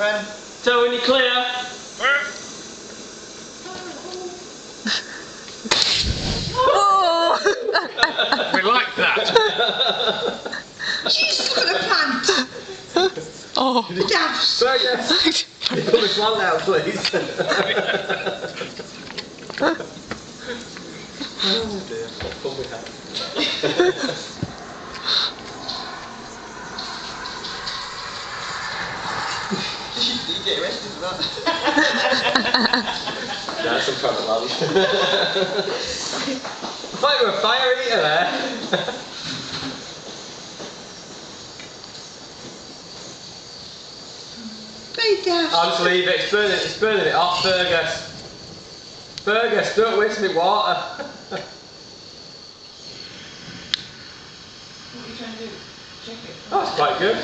friend. So when you're clear. Oh! We like that. Jesus, look at the plant. Oh. The daffs. Burgess, can you put the plant out, please? Oh dear, what fun we had. Did you get arrested for that? That's some private love. I thought you were a fire eater there. Very daft. I'll just leave it. It's burning it off, Fergus. Fergus, don't waste me water. What are you trying to do? Check it. Oh, it's quite good.